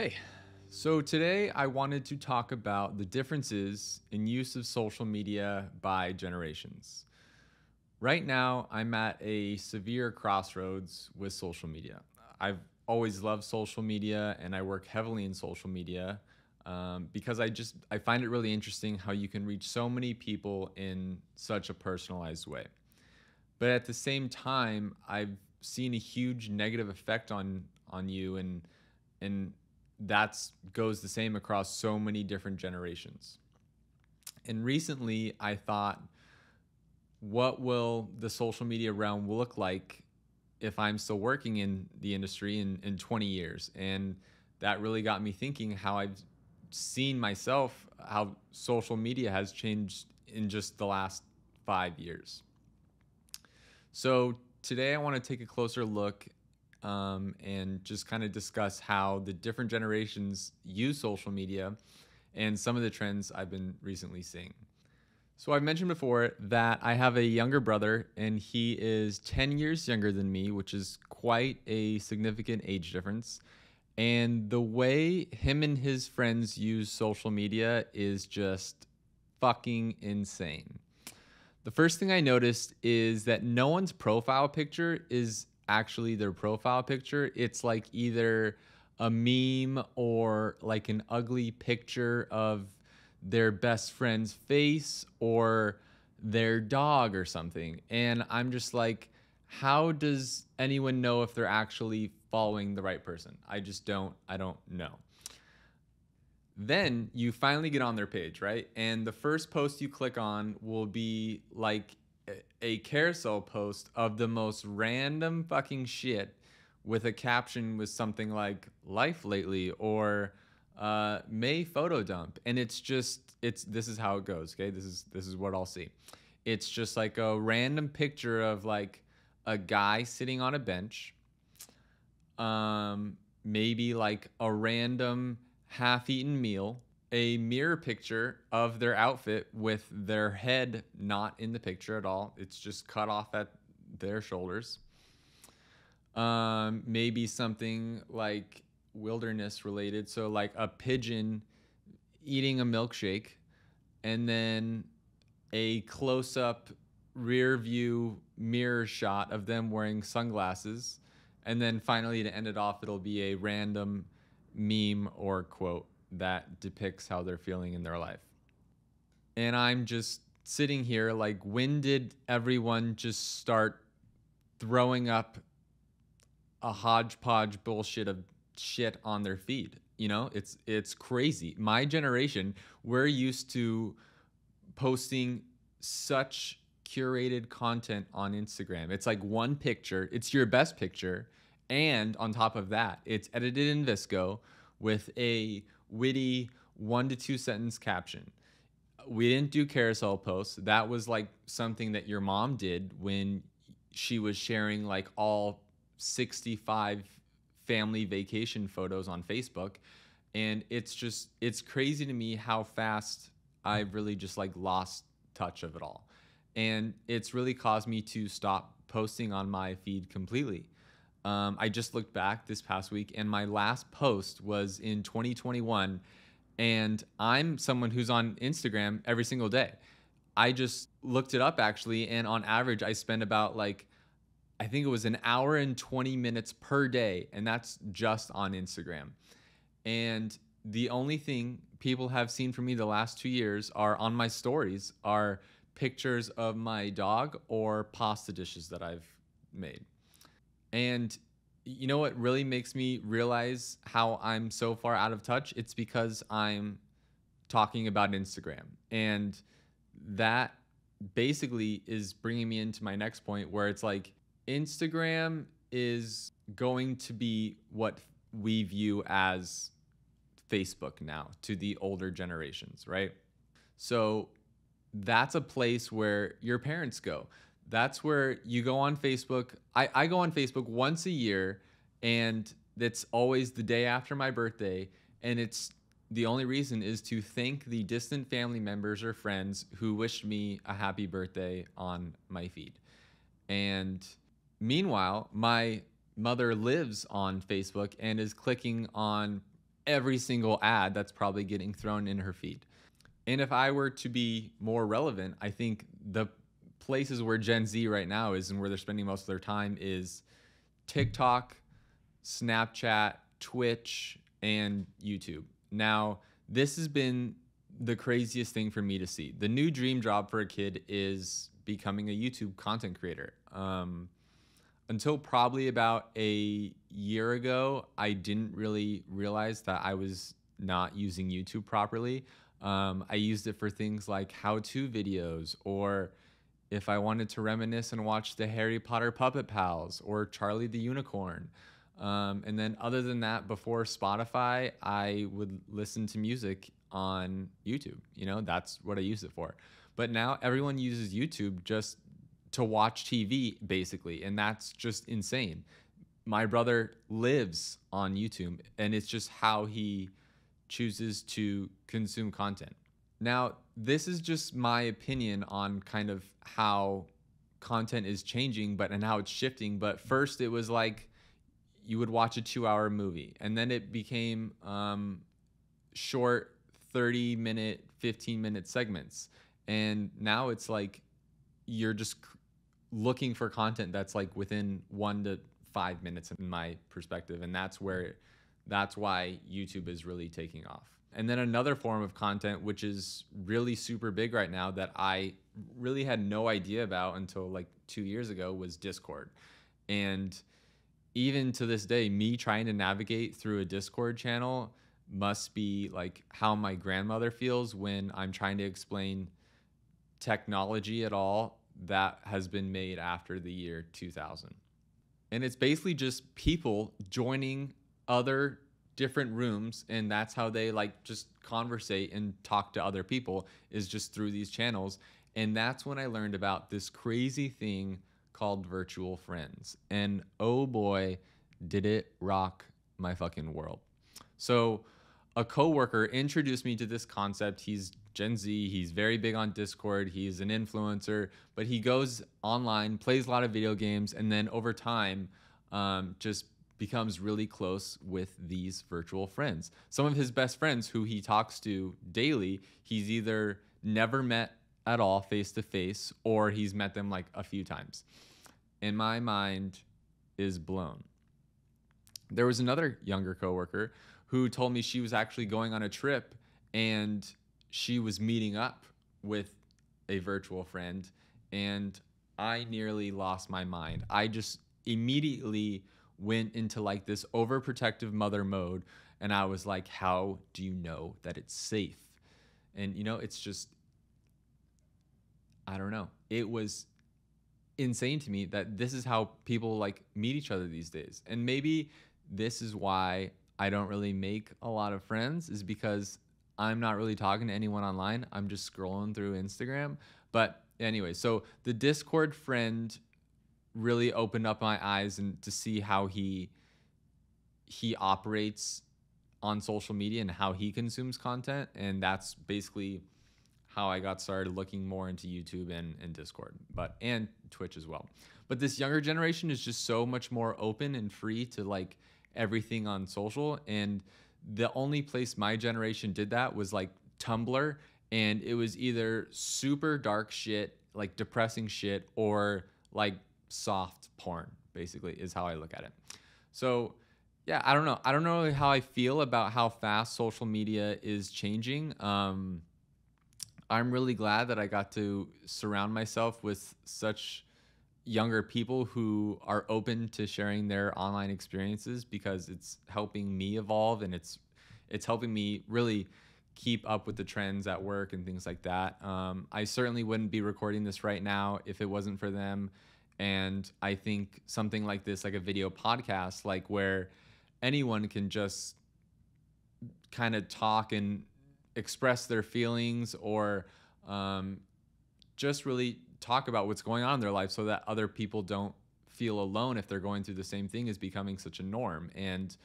Okay, so today I wanted to talk about the differences in use of social media by generations. Right now, I'm at a severe crossroads with social media. I've always loved social media and I work heavily in social media because I find it really interesting how you can reach so many people in such a personalized way. But at the same time, I've seen a huge negative effect on you and that's goes the same across so many different generations. And recently I thought, what will the social media realm look like if I'm still working in the industry in 20 years? And that really got me thinking how I've seen myself, how social media has changed in just the last 5 years. So today I want to take a closer look and just kind of discuss how the different generations use social media and some of the trends I've been recently seeing. So I've mentioned before that I have a younger brother and he is 10 years younger than me, which is quite a significant age difference. And the way him and his friends use social media is just fucking insane. The first thing I noticed is that no one's profile picture is actually their profile picture. It's like either a meme or like an ugly picture of their best friend's face or their dog or something. And I'm just like, how does anyone know if they're actually following the right person? I don't know. Then you finally get on their page, right? And the first post you click on will be like a carousel post of the most random fucking shit with a caption with something like life lately or May photo dump. And it's this is how it goes, okay? This is what I'll see. It's just like a random picture of like a guy sitting on a bench, maybe like a random half-eaten meal, a mirror picture of their outfit with their head not in the picture at all. It's just cut off at their shoulders. Maybe something like wilderness related, so like a pigeon eating a milkshake, and then a close-up rear view mirror shot of them wearing sunglasses. And then finally, to end it off, it'll be a random meme or quote that depicts how they're feeling in their life. And I'm just sitting here like, when did everyone just start throwing up a hodgepodge bullshit of shit on their feed? You know, it's crazy. My generation, we're used to posting such curated content on Instagram. It's like one picture, it's your best picture, and on top of that, it's edited in VSCO with a witty 1 to 2 sentence caption. We didn't do carousel posts. That was like something that your mom did when she was sharing like all 65 family vacation photos on Facebook. And it's crazy to me how fast I've really just like lost touch of it all. And it's really caused me to stop posting on my feed completely. I just looked back this past week and my last post was in 2021. And I'm someone who's on Instagram every single day. I just looked it up actually. And on average, I spend about like, I think it was an hour and 20 minutes per day. And that's just on Instagram. And the only thing people have seen from me the last 2 years are on my stories are pictures of my dog or pasta dishes that I've made. And you know what really makes me realize how I'm so far out of touch? It's because I'm talking about Instagram. And that basically is bringing me into my next point where it's like Instagram is going to be what we view as Facebook now to the older generations, right? So that's a place where your parents go. That's where you go on Facebook. I go on Facebook once a year, and that's always the day after my birthday. And it's the only reason is to thank the distant family members or friends who wished me a happy birthday on my feed. And meanwhile, my mother lives on Facebook and is clicking on every single ad that's probably getting thrown in her feed. And if I were to be more relevant, I think the places where Gen Z right now is and where they're spending most of their time is TikTok, Snapchat, Twitch, and YouTube. Now, this has been the craziest thing for me to see. The new dream job for a kid is becoming a YouTube content creator. Until probably about a year ago, I didn't really realize that I was not using YouTube properly. I used it for things like how-to videos, or if I wanted to reminisce and watch the Harry Potter Puppet Pals or Charlie the Unicorn. And then other than that, before Spotify, I would listen to music on YouTube. You know, that's what I use it for. But now everyone uses YouTube just to watch TV, basically. And that's just insane. My brother lives on YouTube, and it's just how he chooses to consume content. Now, this is just my opinion on kind of how content is changing, and how it's shifting. But first, it was like you would watch a 2-hour movie, and then it became short 30-minute, 15-minute segments. And now it's like you're just looking for content that's like within 1 to 5 minutes in my perspective. And that's why YouTube is really taking off. And then another form of content, which is really super big right now that I really had no idea about until like 2 years ago, was Discord. And even to this day, me trying to navigate through a Discord channel must be like how my grandmother feels when I'm trying to explain technology at all that has been made after the year 2000. And it's basically just people joining other different rooms, and that's how they like just conversate and talk to other people, is just through these channels. And that's when I learned about this crazy thing called virtual friends. And oh boy, did it rock my fucking world. So a coworker introduced me to this concept. He's Gen Z, he's very big on Discord, he's an influencer, but he goes online, plays a lot of video games, and then over time just becomes really close with these virtual friends. Some of his best friends who he talks to daily, he's either never met at all face to face, or he's met them like a few times. And my mind is blown. There was another younger coworker who told me she was actually going on a trip, and she was meeting up with a virtual friend, and I nearly lost my mind. I just immediately went into like this overprotective mother mode, and I was like, how do you know that it's safe? And you know, it's just, I don't know. It was insane to me that this is how people like meet each other these days. And maybe this is why I don't really make a lot of friends, is because I'm not really talking to anyone online. I'm just scrolling through Instagram. But anyway, so the Discord friend really opened up my eyes and to see how he operates on social media and how he consumes content. And that's basically how I got started looking more into YouTube and Discord, and Twitch as well. But this younger generation is just so much more open and free to like everything on social. And the only place my generation did that was like Tumblr, and it was either super dark shit, like depressing shit, or like soft porn, basically, is how I look at it. So yeah, I don't know. I don't know how I feel about how fast social media is changing. I'm really glad that I got to surround myself with such younger people who are open to sharing their online experiences, because it's helping me evolve, and it's helping me really keep up with the trends at work and things like that. I certainly wouldn't be recording this right now if it wasn't for them. And I think something like this, like a video podcast, like where anyone can just kind of talk and express their feelings, or just really talk about what's going on in their life, so that other people don't feel alone if they're going through the same thing, is becoming such a norm. And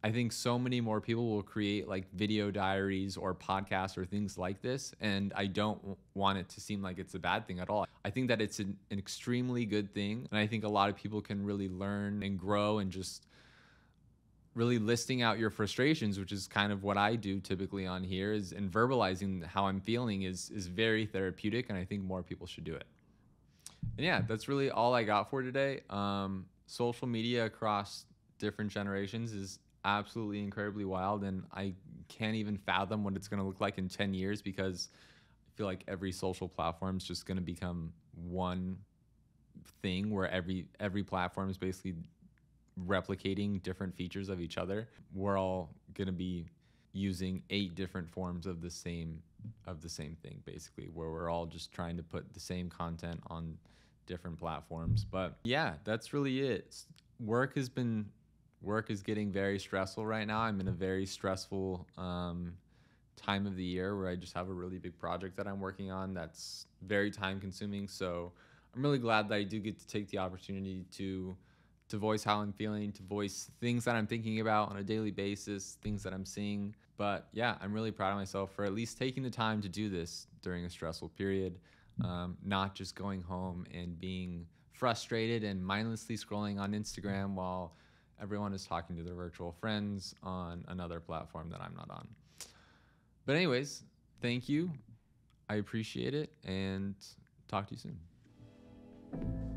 I think so many more people will create like video diaries or podcasts or things like this. And I don't want it to seem like it's a bad thing at all. I think that it's an extremely good thing. And I think a lot of people can really learn and grow and just really listing out your frustrations, which is kind of what I do typically on here, is and verbalizing how I'm feeling is very therapeutic, and I think more people should do it. And yeah, that's really all I got for today. Social media across different generations is absolutely incredibly wild, and I can't even fathom what it's going to look like in 10 years, because I feel like every social platform is just going to become one thing where every platform is basically replicating different features of each other. We're all going to be using 8 different forms of the same thing, basically, where we're all just trying to put the same content on different platforms. But yeah, that's really it. Work is getting very stressful right now. I'm in a very stressful time of the year where I just have a really big project that I'm working on that's very time consuming. So I'm really glad that I do get to take the opportunity to voice how I'm feeling, to voice things that I'm thinking about on a daily basis, things that I'm seeing. But yeah, I'm really proud of myself for at least taking the time to do this during a stressful period, not just going home and being frustrated and mindlessly scrolling on Instagram while everyone is talking to their virtual friends on another platform that I'm not on. But anyways, thank you. I appreciate it, and talk to you soon.